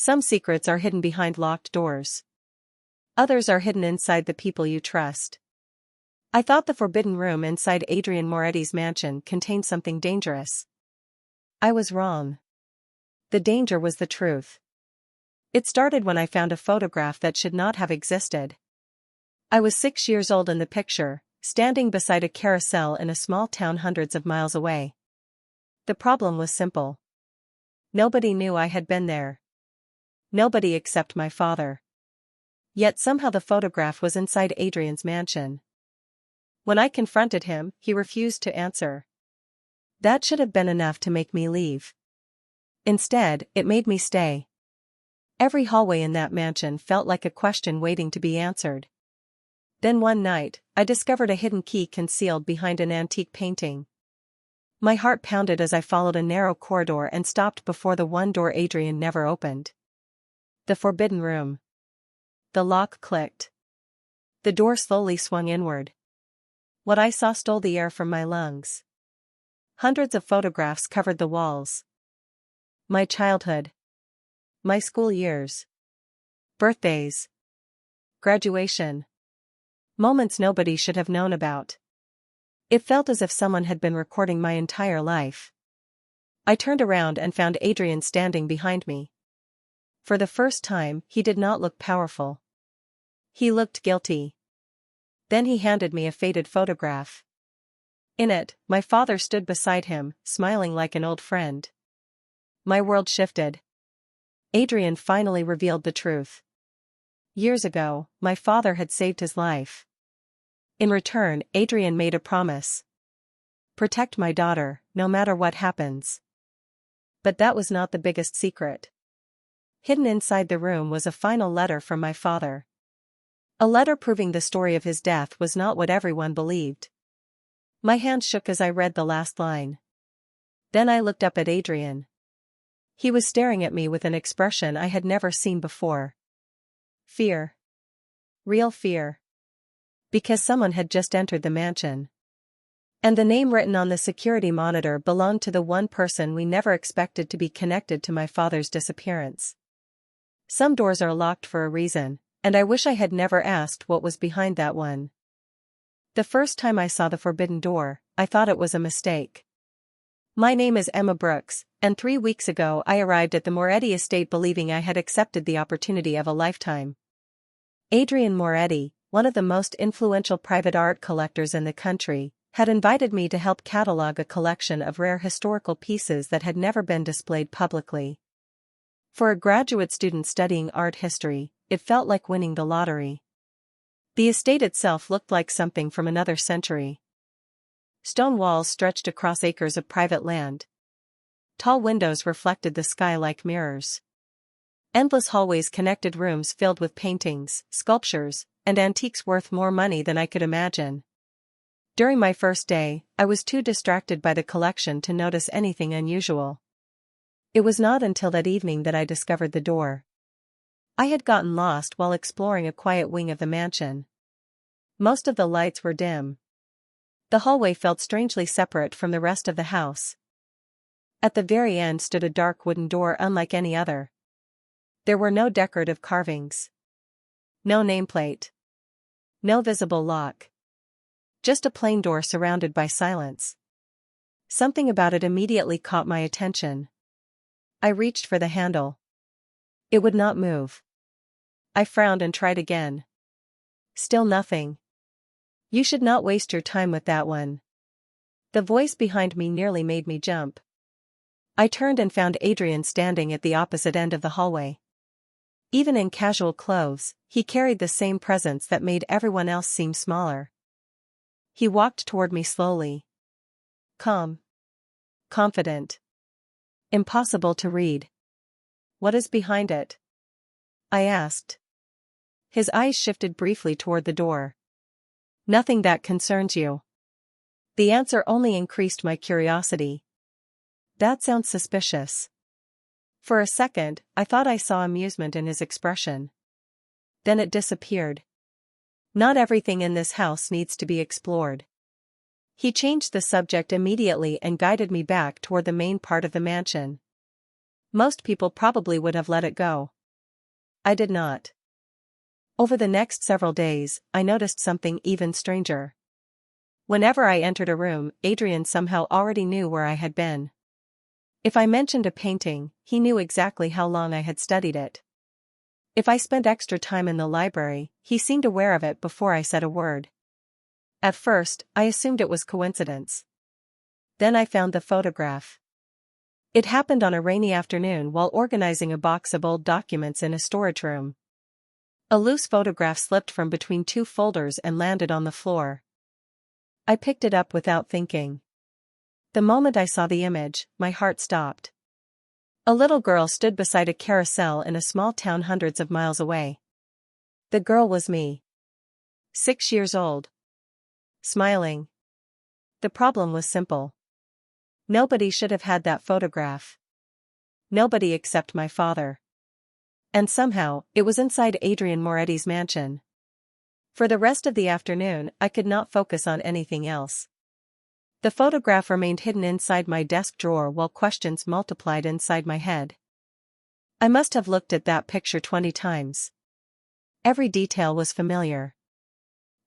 Some secrets are hidden behind locked doors. Others are hidden inside the people you trust. I thought the forbidden room inside Adrian Moretti's mansion contained something dangerous. I was wrong. The danger was the truth. It started when I found a photograph that should not have existed. I was 6 years old in the picture, standing beside a carousel in a small town hundreds of miles away. The problem was simple. Nobody knew I had been there. Nobody except my father. Yet somehow the photograph was inside Adrian's mansion. When I confronted him, he refused to answer. That should have been enough to make me leave. Instead, it made me stay. Every hallway in that mansion felt like a question waiting to be answered. Then one night, I discovered a hidden key concealed behind an antique painting. My heart pounded as I followed a narrow corridor and stopped before the one door Adrian never opened. The forbidden room. The lock clicked. The door slowly swung inward. What I saw stole the air from my lungs. Hundreds of photographs covered the walls. My childhood. My school years. Birthdays. Graduation. Moments nobody should have known about. It felt as if someone had been recording my entire life. I turned around and found Adrian standing behind me. For the first time, he did not look powerful. He looked guilty. Then he handed me a faded photograph. In it, my father stood beside him, smiling like an old friend. My world shifted. Adrian finally revealed the truth. Years ago, my father had saved his life. In return, Adrian made a promise. Protect my daughter, no matter what happens. But that was not the biggest secret. Hidden inside the room was a final letter from my father. A letter proving the story of his death was not what everyone believed. My hand shook as I read the last line. Then I looked up at Adrian. He was staring at me with an expression I had never seen before. Fear. Real fear. Because someone had just entered the mansion. And the name written on the security monitor belonged to the one person we never expected to be connected to my father's disappearance. Some doors are locked for a reason, and I wish I had never asked what was behind that one. The first time I saw the forbidden door, I thought it was a mistake. My name is Emma Brooks, and 3 weeks ago I arrived at the Moretti estate believing I had accepted the opportunity of a lifetime. Adrian Moretti, one of the most influential private art collectors in the country, had invited me to help catalog a collection of rare historical pieces that had never been displayed publicly. For a graduate student studying art history, it felt like winning the lottery. The estate itself looked like something from another century. Stone walls stretched across acres of private land. Tall windows reflected the sky like mirrors. Endless hallways connected rooms filled with paintings, sculptures, and antiques worth more money than I could imagine. During my first day, I was too distracted by the collection to notice anything unusual. It was not until that evening that I discovered the door. I had gotten lost while exploring a quiet wing of the mansion. Most of the lights were dim. The hallway felt strangely separate from the rest of the house. At the very end stood a dark wooden door unlike any other. There were no decorative carvings. No nameplate. No visible lock. Just a plain door surrounded by silence. Something about it immediately caught my attention. I reached for the handle. It would not move. I frowned and tried again. Still nothing. You should not waste your time with that one. The voice behind me nearly made me jump. I turned and found Adrian standing at the opposite end of the hallway. Even in casual clothes, he carried the same presence that made everyone else seem smaller. He walked toward me slowly. Calm. Confident. Impossible to read. What is behind it? I asked. His eyes shifted briefly toward the door. Nothing that concerns you. The answer only increased my curiosity. That sounds suspicious. For a second, I thought I saw amusement in his expression. Then it disappeared. Not everything in this house needs to be explored. He changed the subject immediately and guided me back toward the main part of the mansion. Most people probably would have let it go. I did not. Over the next several days, I noticed something even stranger. Whenever I entered a room, Adrian somehow already knew where I had been. If I mentioned a painting, he knew exactly how long I had studied it. If I spent extra time in the library, he seemed aware of it before I said a word. At first, I assumed it was coincidence. Then I found the photograph. It happened on a rainy afternoon while organizing a box of old documents in a storage room. A loose photograph slipped from between two folders and landed on the floor. I picked it up without thinking. The moment I saw the image, my heart stopped. A little girl stood beside a carousel in a small town hundreds of miles away. The girl was me. 6 years old. Smiling. The problem was simple. Nobody should have had that photograph. Nobody except my father. And somehow, it was inside Adrian Moretti's mansion. For the rest of the afternoon, I could not focus on anything else. The photograph remained hidden inside my desk drawer while questions multiplied inside my head. I must have looked at that picture 20 times. Every detail was familiar.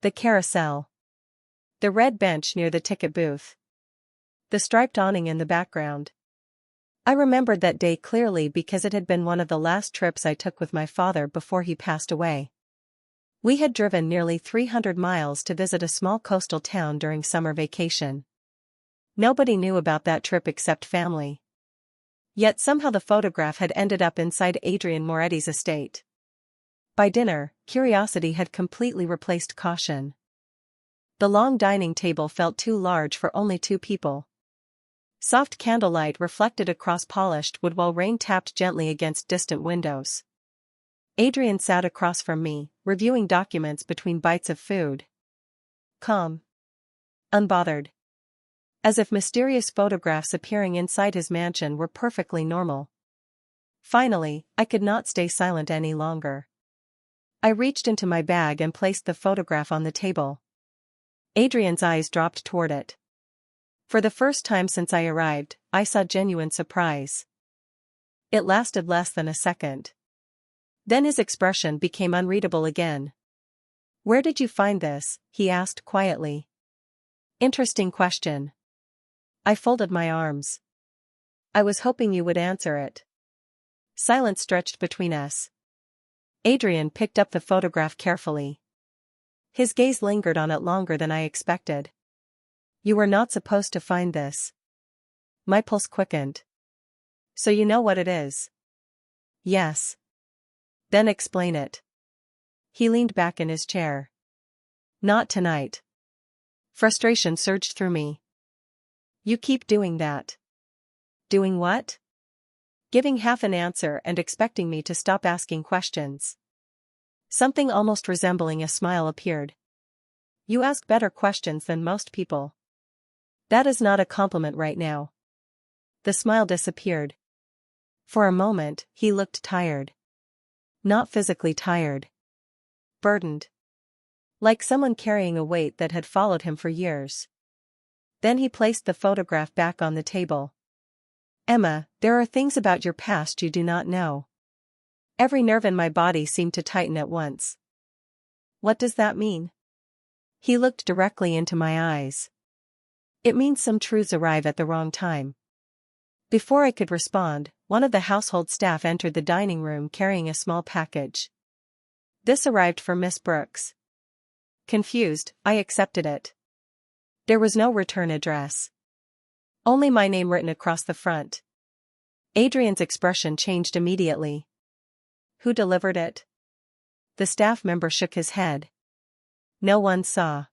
The carousel. The red bench near the ticket booth. The striped awning in the background. I remembered that day clearly because it had been one of the last trips I took with my father before he passed away. We had driven nearly 300 miles to visit a small coastal town during summer vacation. Nobody knew about that trip except family. Yet somehow the photograph had ended up inside Adrian Moretti's estate. By dinner, curiosity had completely replaced caution. The long dining table felt too large for only 2 people. Soft candlelight reflected across polished wood while rain tapped gently against distant windows. Adrian sat across from me, reviewing documents between bites of food. Calm. Unbothered. As if mysterious photographs appearing inside his mansion were perfectly normal. Finally, I could not stay silent any longer. I reached into my bag and placed the photograph on the table. Adrian's eyes dropped toward it. For the first time since I arrived, I saw genuine surprise. It lasted less than a second. Then his expression became unreadable again. "Where did you find this?" he asked quietly. "Interesting question." I folded my arms. "I was hoping you would answer it." Silence stretched between us. Adrian picked up the photograph carefully. His gaze lingered on it longer than I expected. "You were not supposed to find this." My pulse quickened. "So you know what it is?" "Yes." "Then explain it." He leaned back in his chair. "Not tonight." Frustration surged through me. "You keep doing that." "Doing what?" Giving half an answer and expecting me to stop asking questions. Something almost resembling a smile appeared. "You ask better questions than most people." "That is not a compliment right now." The smile disappeared. For a moment, he looked tired. Not physically tired. Burdened. Like someone carrying a weight that had followed him for years. Then he placed the photograph back on the table. "Emma, there are things about your past you do not know." Every nerve in my body seemed to tighten at once. "What does that mean?" He looked directly into my eyes. "It means some truths arrive at the wrong time." Before I could respond, one of the household staff entered the dining room carrying a small package. "This arrived for Miss Brooks." Confused, I accepted it. There was no return address. Only my name written across the front. Adrian's expression changed immediately. "Who delivered it?" The staff member shook his head. "No one saw."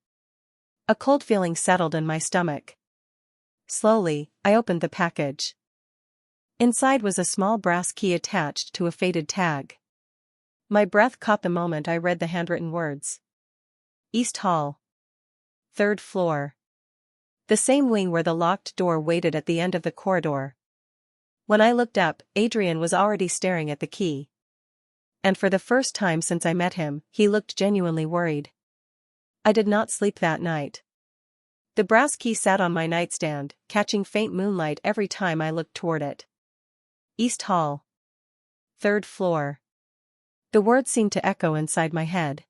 A cold feeling settled in my stomach. Slowly, I opened the package. Inside was a small brass key attached to a faded tag. My breath caught the moment I read the handwritten words. East Hall. 3rd floor. The same wing where the locked door waited at the end of the corridor. When I looked up, Adrian was already staring at the key. And for the first time since I met him, he looked genuinely worried. I did not sleep that night. The brass key sat on my nightstand, catching faint moonlight every time I looked toward it. East Hall. Third floor. The words seemed to echo inside my head.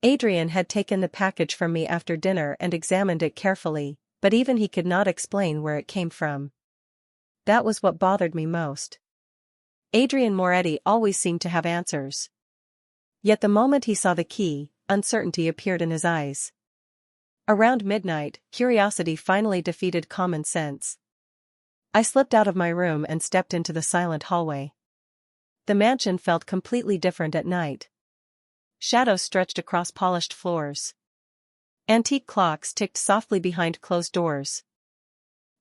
Adrian had taken the package from me after dinner and examined it carefully, but even he could not explain where it came from. That was what bothered me most. Adrian Moretti always seemed to have answers. Yet the moment he saw the key, uncertainty appeared in his eyes. Around midnight, curiosity finally defeated common sense. I slipped out of my room and stepped into the silent hallway. The mansion felt completely different at night. Shadows stretched across polished floors. Antique clocks ticked softly behind closed doors.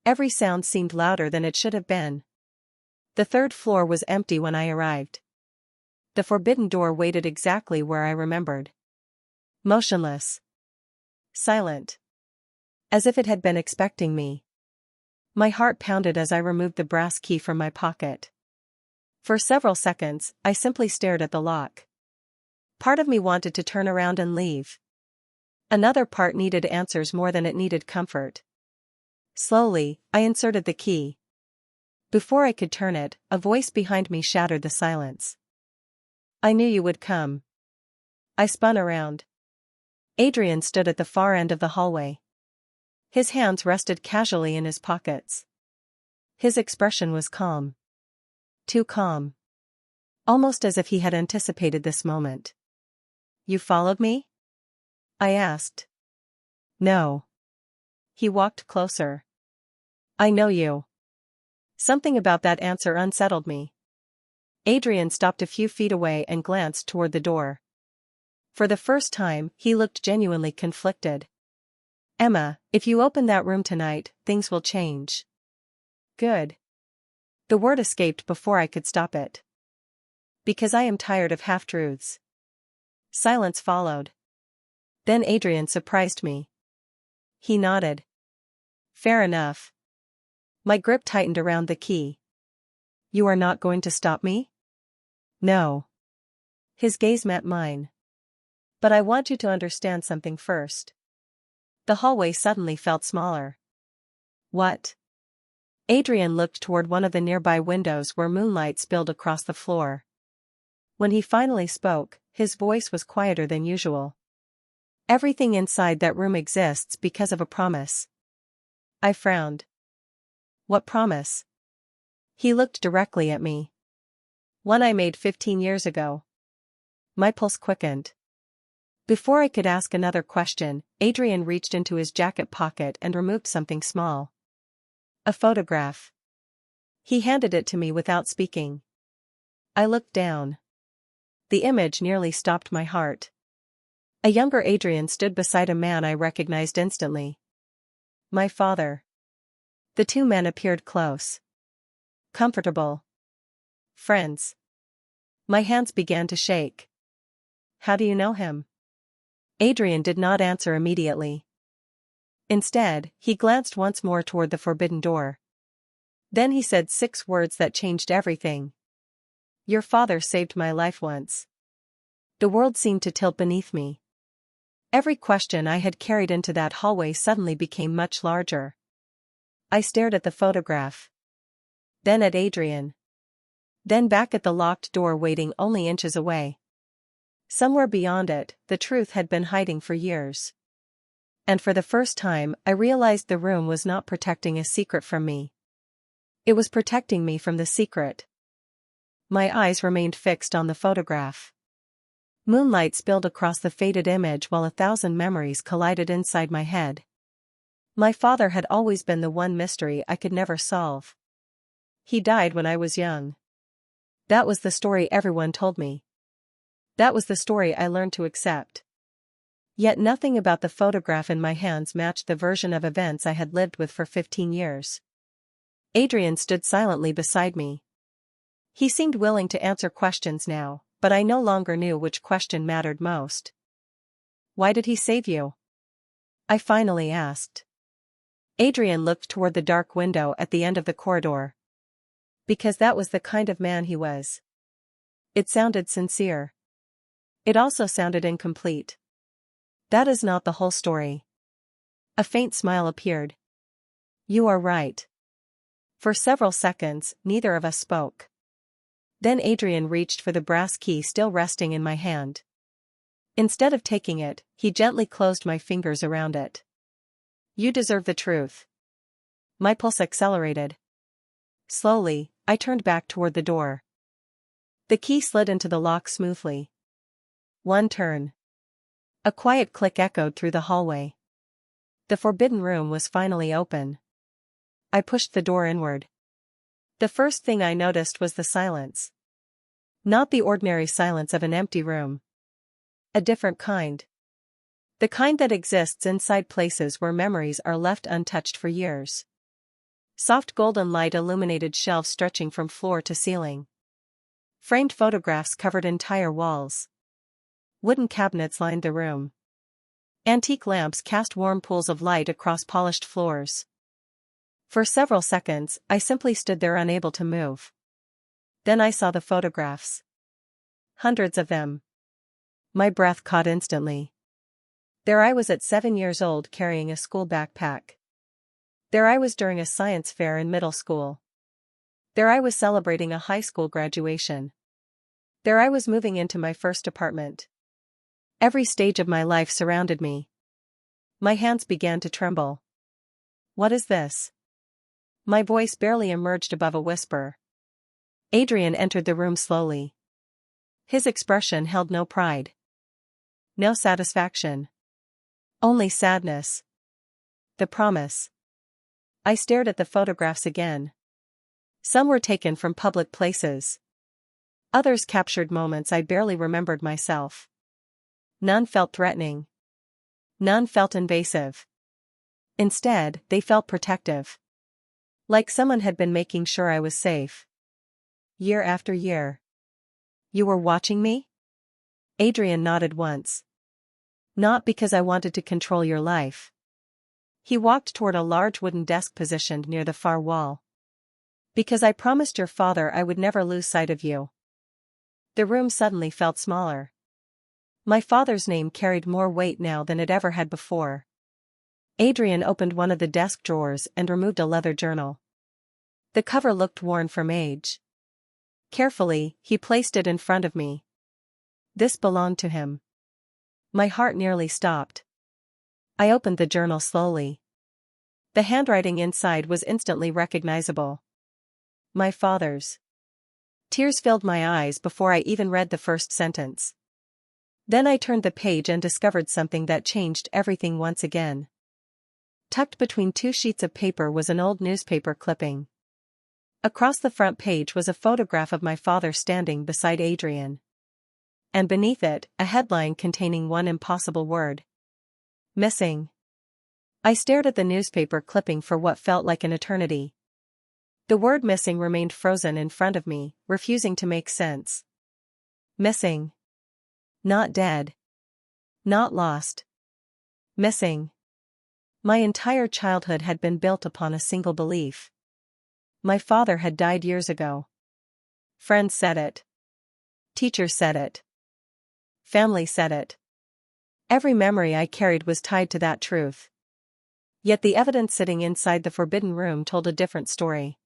Every sound seemed louder than it should have been. The third floor was empty when I arrived. The forbidden door waited exactly where I remembered. Motionless. Silent. As if it had been expecting me. My heart pounded as I removed the brass key from my pocket. For several seconds, I simply stared at the lock. Part of me wanted to turn around and leave. Another part needed answers more than it needed comfort. Slowly, I inserted the key. Before I could turn it, a voice behind me shattered the silence. "I knew you would come." I spun around. Adrian stood at the far end of the hallway. His hands rested casually in his pockets. His expression was calm. Too calm. Almost as if he had anticipated this moment. "You followed me?" I asked. "No." He walked closer. "I know you." Something about that answer unsettled me. Adrian stopped a few feet away and glanced toward the door. For the first time, he looked genuinely conflicted. "Emma, if you open that room tonight, things will change." "Good." The word escaped before I could stop it. "Because I am tired of half-truths." Silence followed. Then Adrian surprised me. He nodded. "Fair enough." My grip tightened around the key. "You are not going to stop me?" "No." His gaze met mine. "But I want you to understand something first." The hallway suddenly felt smaller. "What?" Adrian looked toward one of the nearby windows where moonlight spilled across the floor. When he finally spoke, his voice was quieter than usual. "Everything inside that room exists because of a promise." I frowned. "What promise?" He looked directly at me. "One I made 15 years ago." My pulse quickened. Before I could ask another question, Adrian reached into his jacket pocket and removed something small. A photograph. He handed it to me without speaking. I looked down. The image nearly stopped my heart. A younger Adrian stood beside a man I recognized instantly. My father. The two men appeared close. Comfortable. Friends. My hands began to shake. "How do you know him?" Adrian did not answer immediately. Instead, he glanced once more toward the forbidden door. Then he said 6 words that changed everything. "Your father saved my life once." The world seemed to tilt beneath me. Every question I had carried into that hallway suddenly became much larger. I stared at the photograph. Then at Adrian. Then back at the locked door waiting only inches away. Somewhere beyond it, the truth had been hiding for years. And for the first time, I realized the room was not protecting a secret from me. It was protecting me from the secret. My eyes remained fixed on the photograph. Moonlight spilled across the faded image while 1,000 memories collided inside my head. My father had always been the one mystery I could never solve. He died when I was young. That was the story everyone told me. That was the story I learned to accept. Yet nothing about the photograph in my hands matched the version of events I had lived with for 15 years. Adrian stood silently beside me. He seemed willing to answer questions now, but I no longer knew which question mattered most. "Why did he save you?" I finally asked. Adrian looked toward the dark window at the end of the corridor. "Because that was the kind of man he was." It sounded sincere. It also sounded incomplete. "That is not the whole story." A faint smile appeared. "You are right. For several seconds, neither of us spoke. Then Adrian reached for the brass key still resting in my hand. Instead of taking it, he gently closed my fingers around it. "You deserve the truth." My pulse accelerated. Slowly, I turned back toward the door. The key slid into the lock smoothly. One turn. A quiet click echoed through the hallway. The forbidden room was finally open. I pushed the door inward. The first thing I noticed was the silence. Not the ordinary silence of an empty room. A different kind. The kind that exists inside places where memories are left untouched for years. Soft golden light illuminated shelves stretching from floor to ceiling. Framed photographs covered entire walls. Wooden cabinets lined the room. Antique lamps cast warm pools of light across polished floors. For several seconds, I simply stood there unable to move. Then I saw the photographs. Hundreds of them. My breath caught instantly. There I was at 7 years old carrying a school backpack. There I was during a science fair in middle school. There I was celebrating a high school graduation. There I was moving into my first apartment. Every stage of my life surrounded me. My hands began to tremble. "What is this?" My voice barely emerged above a whisper. Adrian entered the room slowly. His expression held no pride. No satisfaction. Only sadness. The promise. I stared at the photographs again. Some were taken from public places. Others captured moments I barely remembered myself. None felt threatening. None felt invasive. Instead, they felt protective. Like someone had been making sure I was safe. Year after year. "You were watching me?" Adrian nodded once. "Not because I wanted to control your life." He walked toward a large wooden desk positioned near the far wall. "Because I promised your father I would never lose sight of you." The room suddenly felt smaller. My father's name carried more weight now than it ever had before. Adrian opened one of the desk drawers and removed a leather journal. The cover looked worn from age. Carefully, he placed it in front of me. This belonged to him. My heart nearly stopped. I opened the journal slowly. The handwriting inside was instantly recognizable. My father's. Tears filled my eyes before I even read the first sentence. Then I turned the page and discovered something that changed everything once again. Tucked between two sheets of paper was an old newspaper clipping. Across the front page was a photograph of my father standing beside Adrian. And beneath it, a headline containing one impossible word. Missing. I stared at the newspaper clipping for what felt like an eternity. The word missing remained frozen in front of me, refusing to make sense. Missing. Not dead. Not lost. Missing. My entire childhood had been built upon a single belief. My father had died years ago. Friends said it. Teachers said it. Family said it. Every memory I carried was tied to that truth. Yet the evidence sitting inside the forbidden room told a different story.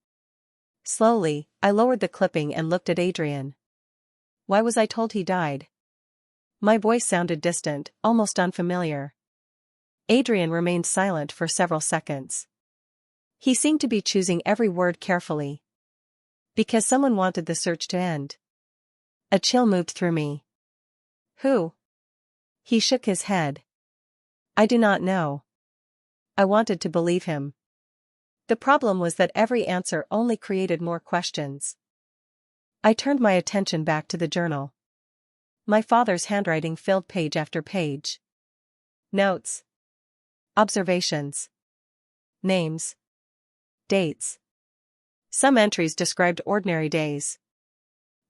Slowly, I lowered the clipping and looked at Adrian. Why was I told he died? My voice sounded distant, almost unfamiliar. Adrian remained silent for several seconds. He seemed to be choosing every word carefully. Because someone wanted the search to end. A chill moved through me. Who? He shook his head. I do not know. I wanted to believe him. The problem was that every answer only created more questions. I turned my attention back to the journal. My father's handwriting filled page after page. Notes. Observations. Names. Dates. Some entries described ordinary days.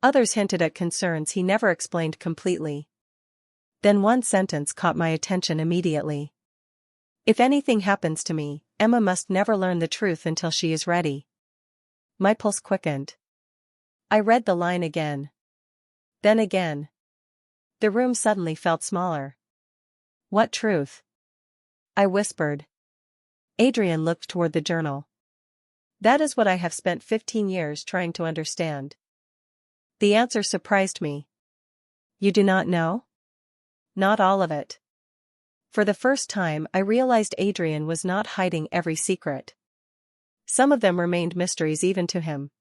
Others hinted at concerns he never explained completely. Then one sentence caught my attention immediately. If anything happens to me, Emma must never learn the truth until she is ready. My pulse quickened. I read the line again. Then again. The room suddenly felt smaller. What truth? I whispered. Adrian looked toward the journal. That is what I have spent 15 years trying to understand. The answer surprised me. You do not know? Not all of it. For the first time, I realized Adrian was not hiding every secret. Some of them remained mysteries even to him.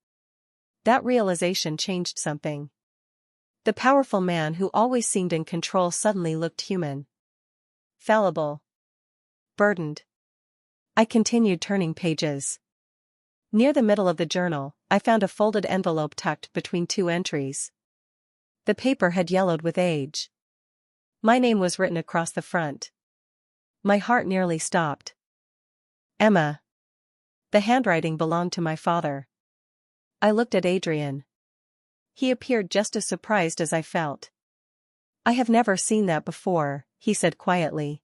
That realization changed something. The powerful man who always seemed in control suddenly looked human. Fallible. Burdened. I continued turning pages. Near the middle of the journal, I found a folded envelope tucked between two entries. The paper had yellowed with age. My name was written across the front. My heart nearly stopped. Emma. The handwriting belonged to my father. I looked at Adrian. He appeared just as surprised as I felt. I have never seen that before, he said quietly.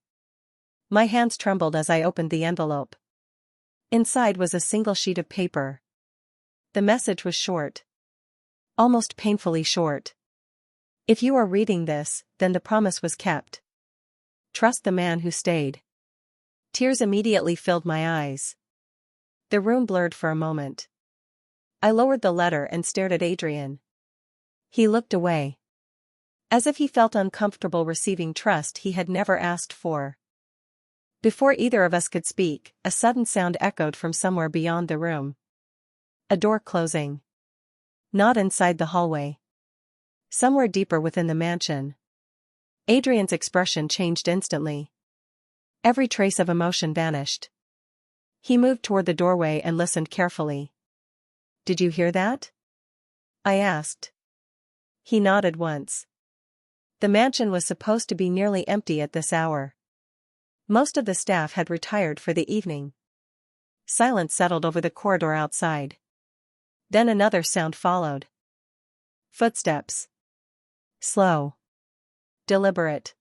My hands trembled as I opened the envelope. Inside was a single sheet of paper. The message was short. Almost painfully short. If you are reading this, then the promise was kept. Trust the man who stayed. Tears immediately filled my eyes. The room blurred for a moment. I lowered the letter and stared at Adrian. He looked away. As if he felt uncomfortable receiving trust he had never asked for. Before either of us could speak, a sudden sound echoed from somewhere beyond the room. A door closing. Not inside the hallway. Somewhere deeper within the mansion. Adrian's expression changed instantly. Every trace of emotion vanished. He moved toward the doorway and listened carefully. Did you hear that? I asked. He nodded once. The mansion was supposed to be nearly empty at this hour. Most of the staff had retired for the evening. Silence settled over the corridor outside. Then another sound followed. Footsteps. Slow. Deliberate.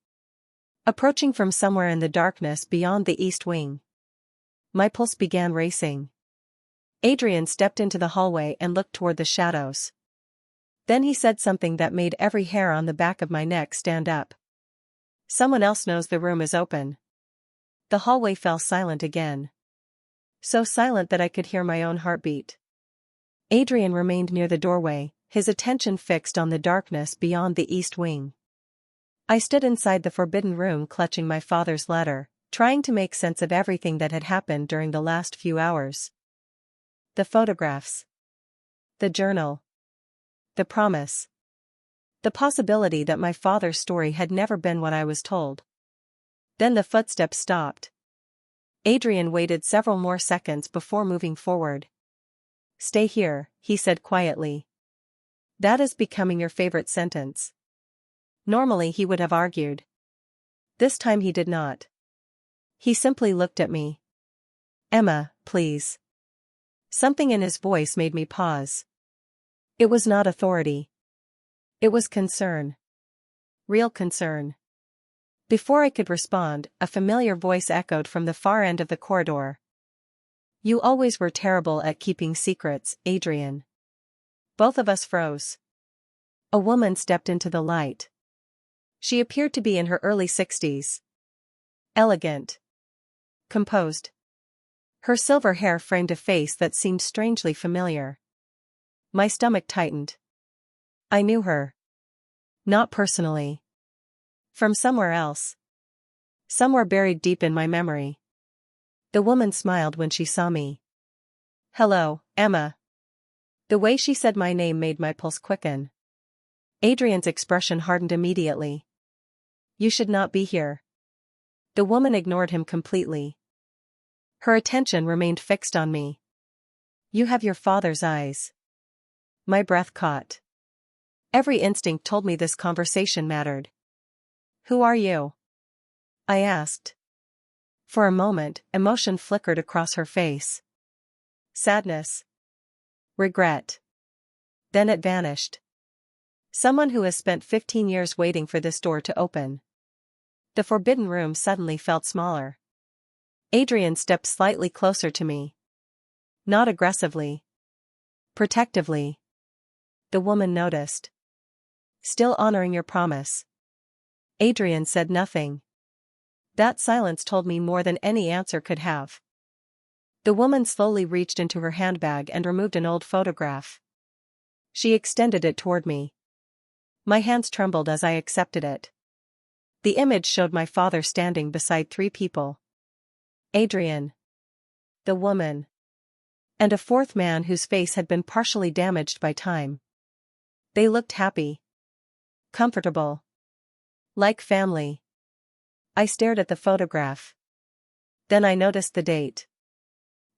Approaching from somewhere in the darkness beyond the east wing. My pulse began racing. Adrian stepped into the hallway and looked toward the shadows. Then he said something that made every hair on the back of my neck stand up. Someone else knows the room is open. The hallway fell silent again. So silent that I could hear my own heartbeat. Adrian remained near the doorway, his attention fixed on the darkness beyond the east wing. I stood inside the forbidden room clutching my father's letter, trying to make sense of everything that had happened during the last few hours. The photographs. The journal. The promise. The possibility that my father's story had never been what I was told. Then the footsteps stopped. Adrian waited several more seconds before moving forward. Stay here, he said quietly. That is becoming your favorite sentence. Normally he would have argued. This time he did not. He simply looked at me. Emma, please. Something in his voice made me pause. It was not authority. It was concern. Real concern. Before I could respond, a familiar voice echoed from the far end of the corridor. You always were terrible at keeping secrets, Adrian. Both of us froze. A woman stepped into the light. She appeared to be in her early 60s. Elegant. Composed. Her silver hair framed a face that seemed strangely familiar. My stomach tightened. I knew her. Not personally. From somewhere else. Somewhere buried deep in my memory. The woman smiled when she saw me. Hello, Emma. The way she said my name made my pulse quicken. Adrian's expression hardened immediately. You should not be here. The woman ignored him completely. Her attention remained fixed on me. You have your father's eyes. My breath caught. Every instinct told me this conversation mattered. Who are you? I asked. For a moment, emotion flickered across her face. Sadness. Regret. Then it vanished. Someone who has spent 15 years waiting for this door to open. The forbidden room suddenly felt smaller. Adrian stepped slightly closer to me. Not aggressively. Protectively. The woman noticed. Still honoring your promise. Adrian said nothing. That silence told me more than any answer could have. The woman slowly reached into her handbag and removed an old photograph. She extended it toward me. My hands trembled as I accepted it. The image showed my father standing beside three people. Adrian, the woman, and a fourth man whose face had been partially damaged by time. They looked happy, comfortable, like family. I stared at the photograph. Then I noticed the date.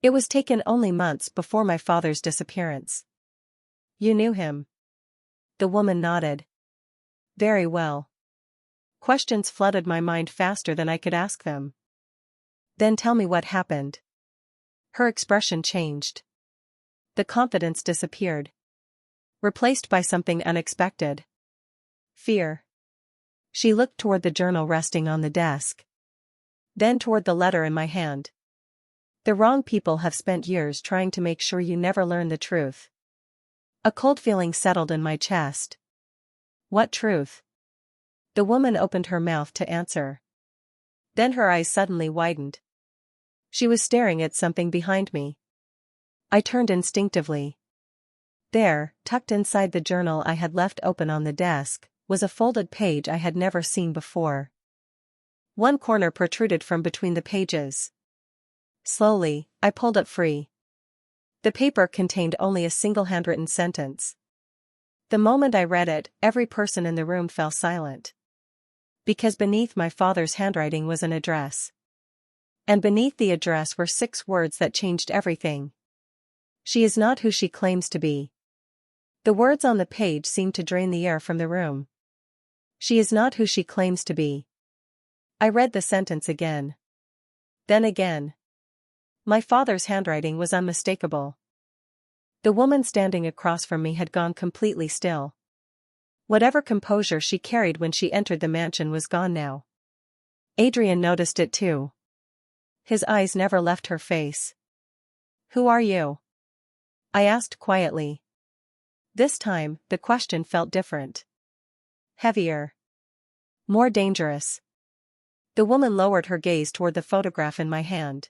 It was taken only months before my father's disappearance. You knew him? The woman nodded. Very well. Questions flooded my mind faster than I could ask them. Then tell me what happened. Her expression changed. The confidence disappeared, replaced by something unexpected. Fear. She looked toward the journal resting on the desk. Then toward the letter in my hand. The wrong people have spent years trying to make sure you never learn the truth. A cold feeling settled in my chest. What truth? The woman opened her mouth to answer. Then her eyes suddenly widened. She was staring at something behind me. I turned instinctively. There, tucked inside the journal I had left open on the desk, was a folded page I had never seen before. One corner protruded from between the pages. Slowly, I pulled it free. The paper contained only a single handwritten sentence. The moment I read it, every person in the room fell silent. Because beneath my father's handwriting was an address. And beneath the address were 6 words that changed everything. She is not who she claims to be. The words on the page seemed to drain the air from the room. She is not who she claims to be. I read the sentence again. Then again. My father's handwriting was unmistakable. The woman standing across from me had gone completely still. Whatever composure she carried when she entered the mansion was gone now. Adrian noticed it too. His eyes never left her face. Who are you? I asked quietly. This time, the question felt different. Heavier. More dangerous. The woman lowered her gaze toward the photograph in my hand.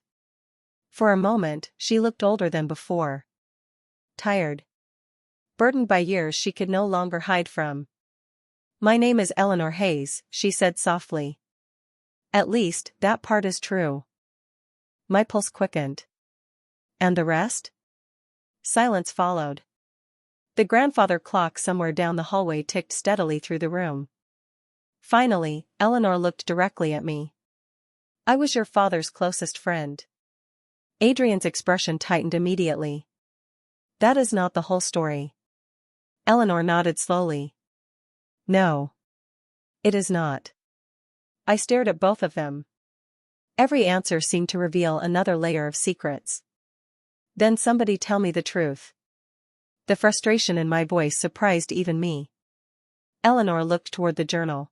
For a moment, she looked older than before. Tired. Burdened by years she could no longer hide from. My name is Eleanor Hayes, she said softly. At least, that part is true. My pulse quickened. And the rest? Silence followed. The grandfather clock somewhere down the hallway ticked steadily through the room. Finally, Eleanor looked directly at me. I was your father's closest friend. Adrian's expression tightened immediately. That is not the whole story. Eleanor nodded slowly. No. It is not. I stared at both of them. Every answer seemed to reveal another layer of secrets. Then somebody tell me the truth. The frustration in my voice surprised even me. Eleanor looked toward the journal.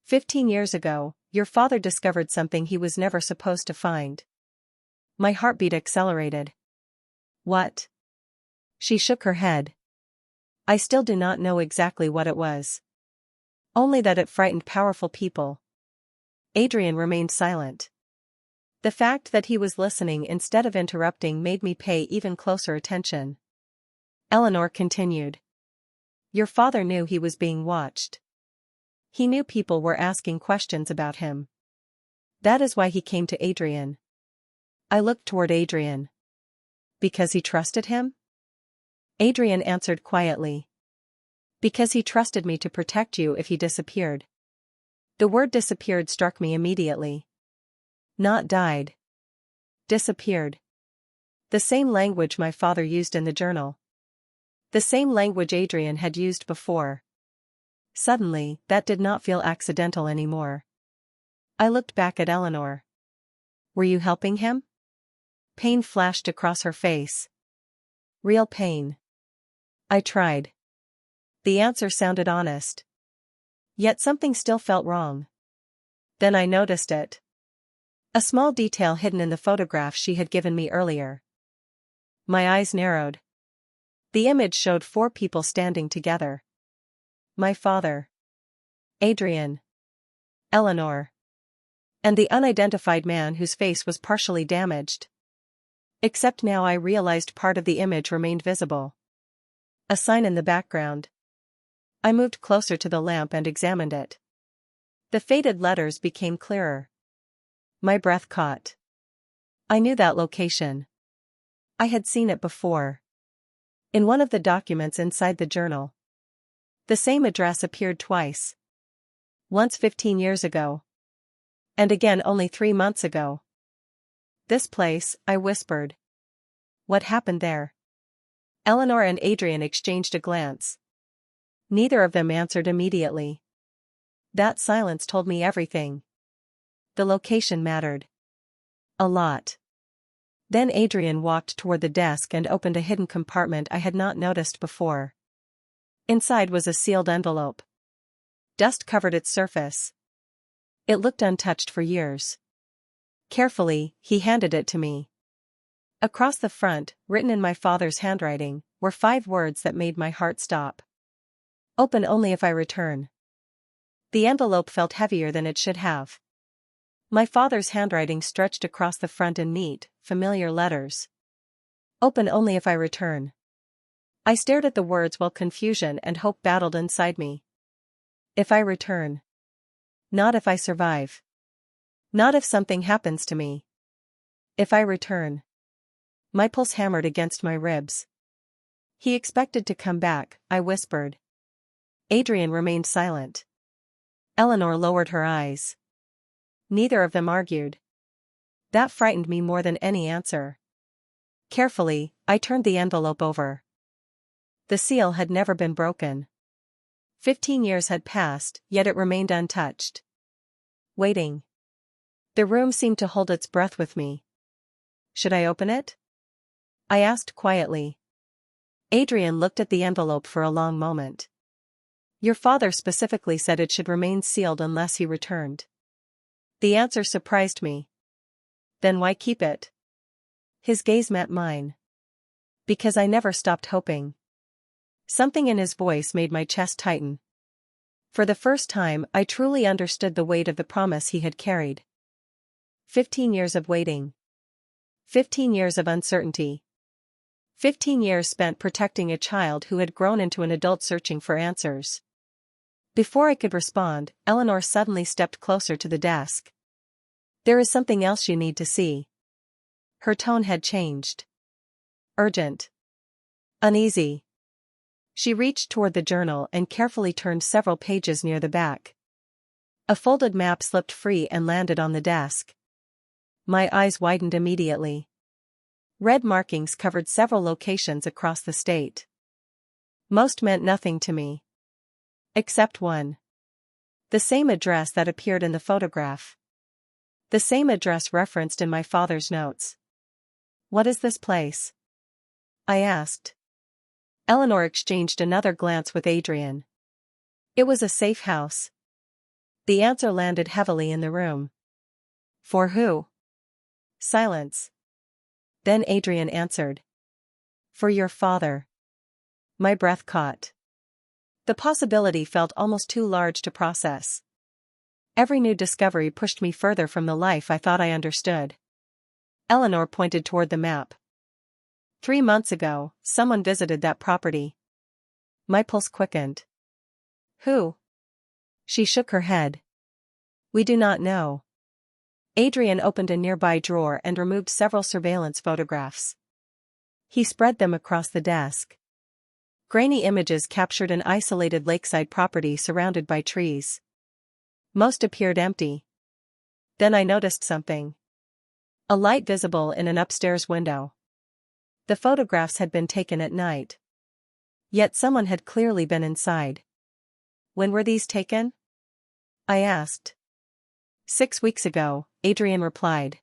15 years ago, your father discovered something he was never supposed to find. My heartbeat accelerated. What? She shook her head. I still do not know exactly what it was. Only that it frightened powerful people. Adrian remained silent. The fact that he was listening instead of interrupting made me pay even closer attention. Eleanor continued. Your father knew he was being watched. He knew people were asking questions about him. That is why he came to Adrian. I looked toward Adrian. Because he trusted him? Adrian answered quietly. Because he trusted me to protect you if he disappeared. The word disappeared struck me immediately. Not died. Disappeared. The same language my father used in the journal. The same language Adrian had used before. Suddenly, that did not feel accidental anymore. I looked back at Eleanor. Were you helping him? Pain flashed across her face. Real pain. I tried. The answer sounded honest. Yet something still felt wrong. Then I noticed it. A small detail hidden in the photograph she had given me earlier. My eyes narrowed. The image showed 4 people standing together. My father. Adrian. Eleanor. And the unidentified man whose face was partially damaged. Except now I realized part of the image remained visible. A sign in the background. I moved closer to the lamp and examined it. The faded letters became clearer. My breath caught. I knew that location. I had seen it before. In one of the documents inside the journal. The same address appeared twice. Once 15 years ago. And again only 3 months ago. This place, I whispered. What happened there? Eleanor and Adrian exchanged a glance. Neither of them answered immediately. That silence told me everything. The location mattered. A lot. Then Adrian walked toward the desk and opened a hidden compartment I had not noticed before. Inside was a sealed envelope. Dust covered its surface. It looked untouched for years. Carefully, he handed it to me. Across the front, written in my father's handwriting, were 5 words that made my heart stop. Open only if I return. The envelope felt heavier than it should have. My father's handwriting stretched across the front in neat, familiar letters. Open only if I return. I stared at the words while confusion and hope battled inside me. If I return. Not if I survive. Not if something happens to me. If I return. My pulse hammered against my ribs. He expected to come back, I whispered. Adrian remained silent. Eleanor lowered her eyes. Neither of them argued. That frightened me more than any answer. Carefully, I turned the envelope over. The seal had never been broken. 15 years had passed, yet it remained untouched. Waiting. The room seemed to hold its breath with me. Should I open it? I asked quietly. Adrian looked at the envelope for a long moment. Your father specifically said it should remain sealed unless he returned. The answer surprised me. Then why keep it? His gaze met mine. Because I never stopped hoping. Something in his voice made my chest tighten. For the first time, I truly understood the weight of the promise he had carried. 15 years of waiting. 15 years of uncertainty. 15 years spent protecting a child who had grown into an adult searching for answers. Before I could respond, Eleanor suddenly stepped closer to the desk. There is something else you need to see. Her tone had changed. Urgent. Uneasy. She reached toward the journal and carefully turned several pages near the back. A folded map slipped free and landed on the desk. My eyes widened immediately. Red markings covered several locations across the state. Most meant nothing to me. Except one. The same address that appeared in the photograph. The same address referenced in my father's notes. What is this place? I asked. Eleanor exchanged another glance with Adrian. It was a safe house. The answer landed heavily in the room. For who? Silence. Then Adrian answered. For your father. My breath caught. The possibility felt almost too large to process. Every new discovery pushed me further from the life I thought I understood. Eleanor pointed toward the map. 3 months ago, someone visited that property. My pulse quickened. Who? She shook her head. We do not know. Adrian opened a nearby drawer and removed several surveillance photographs. He spread them across the desk. Grainy images captured an isolated lakeside property surrounded by trees. Most appeared empty. Then I noticed something. A light visible in an upstairs window. The photographs had been taken at night. Yet someone had clearly been inside. When were these taken? I asked. 6 weeks ago, Adrian replied.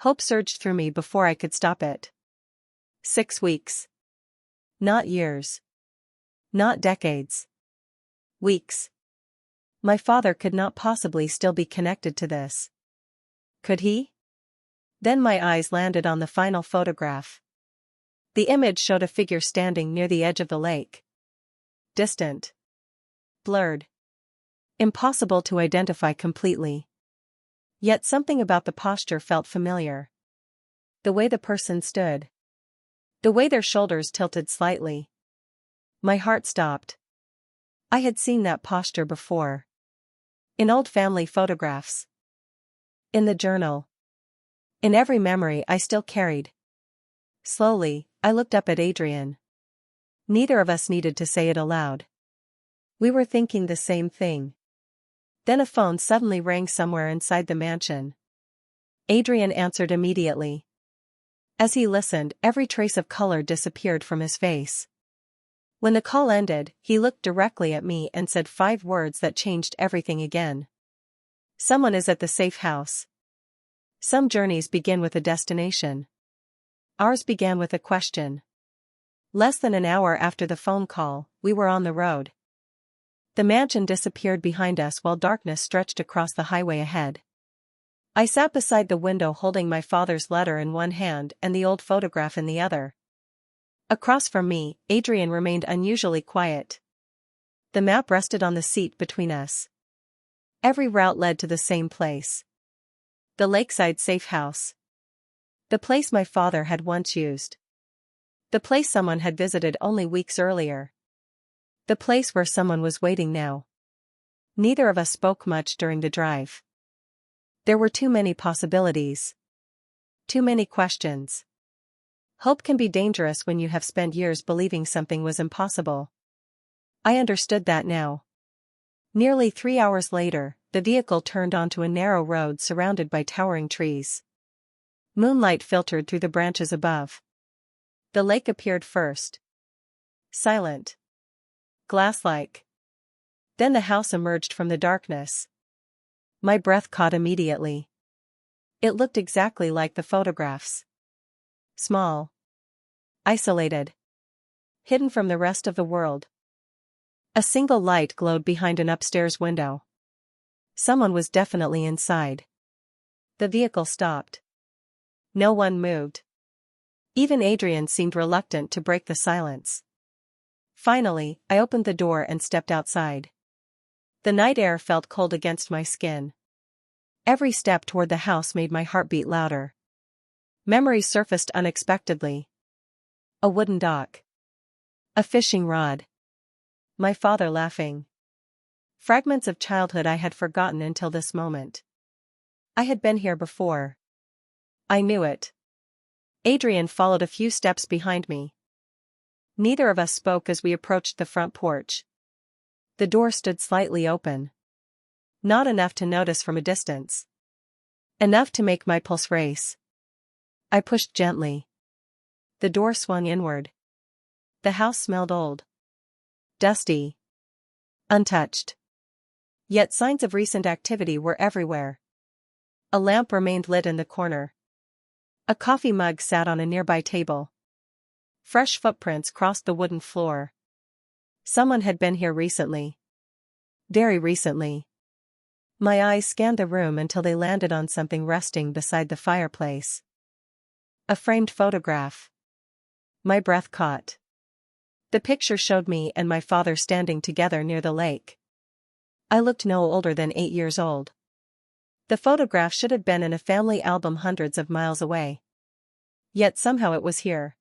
Hope surged through me before I could stop it. 6 weeks. Not years. Not decades. Weeks. My father could not possibly still be connected to this. Could he? Then my eyes landed on the final photograph. The image showed a figure standing near the edge of the lake. Distant. Blurred. Impossible to identify completely. Yet something about the posture felt familiar. The way the person stood. The way their shoulders tilted slightly. My heart stopped. I had seen that posture before. In old family photographs. In the journal. In every memory I still carried. Slowly, I looked up at Adrian. Neither of us needed to say it aloud. We were thinking the same thing. Then a phone suddenly rang somewhere inside the mansion. Adrian answered immediately. As he listened, every trace of color disappeared from his face. When the call ended, he looked directly at me and said 5 words that changed everything again. Someone is at the safe house. Some journeys begin with a destination. Ours began with a question. Less than an hour after the phone call, we were on the road. The mansion disappeared behind us while darkness stretched across the highway ahead. I sat beside the window holding my father's letter in one hand and the old photograph in the other. Across from me, Adrian remained unusually quiet. The map rested on the seat between us. Every route led to the same place. The lakeside safe house. The place my father had once used. The place someone had visited only weeks earlier. The place where someone was waiting now. Neither of us spoke much during the drive. There were too many possibilities. Too many questions. Hope can be dangerous when you have spent years believing something was impossible. I understood that now. Nearly 3 hours later, the vehicle turned onto a narrow road surrounded by towering trees. Moonlight filtered through the branches above. The lake appeared first. Silent. Glass-like. Then the house emerged from the darkness. My breath caught immediately. It looked exactly like the photographs. Small. Isolated. Hidden from the rest of the world. A single light glowed behind an upstairs window. Someone was definitely inside. The vehicle stopped. No one moved. Even Adrian seemed reluctant to break the silence. Finally, I opened the door and stepped outside. The night air felt cold against my skin. Every step toward the house made my heart beat louder. Memories surfaced unexpectedly. A wooden dock. A fishing rod. My father laughing. Fragments of childhood I had forgotten until this moment. I had been here before. I knew it. Adrian followed a few steps behind me. Neither of us spoke as we approached the front porch. The door stood slightly open. Not enough to notice from a distance. Enough to make my pulse race. I pushed gently. The door swung inward. The house smelled old. Dusty. Untouched. Yet signs of recent activity were everywhere. A lamp remained lit in the corner. A coffee mug sat on a nearby table. Fresh footprints crossed the wooden floor. Someone had been here recently. Very recently. My eyes scanned the room until they landed on something resting beside the fireplace. A framed photograph. My breath caught. The picture showed me and my father standing together near the lake. I looked no older than 8 years old. The photograph should have been in a family album hundreds of miles away. Yet somehow it was here.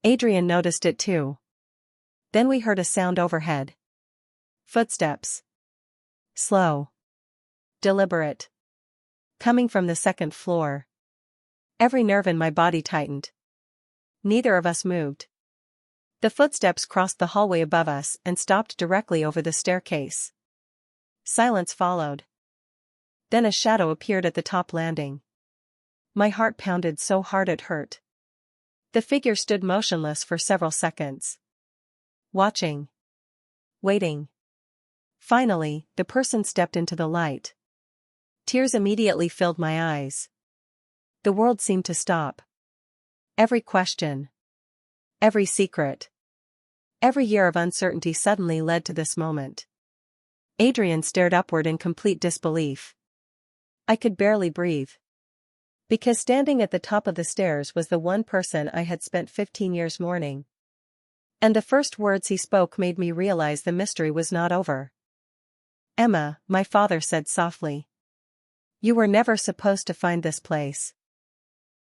Adrian noticed it too. Then we heard a sound overhead. Footsteps. Slow. Deliberate. Coming from the second floor. Every nerve in my body tightened. Neither of us moved. The footsteps crossed the hallway above us and stopped directly over the staircase. Silence followed. Then a shadow appeared at the top landing. My heart pounded so hard it hurt. The figure stood motionless for several seconds. Watching. Waiting. Finally, the person stepped into the light. Tears immediately filled my eyes. The world seemed to stop. Every question. Every secret. Every year of uncertainty suddenly led to this moment. Adrian stared upward in complete disbelief. I could barely breathe. Because standing at the top of the stairs was the one person I had spent 15 years mourning. And the first words he spoke made me realize the mystery was not over. "Emma," my father said softly. "You were never supposed to find this place."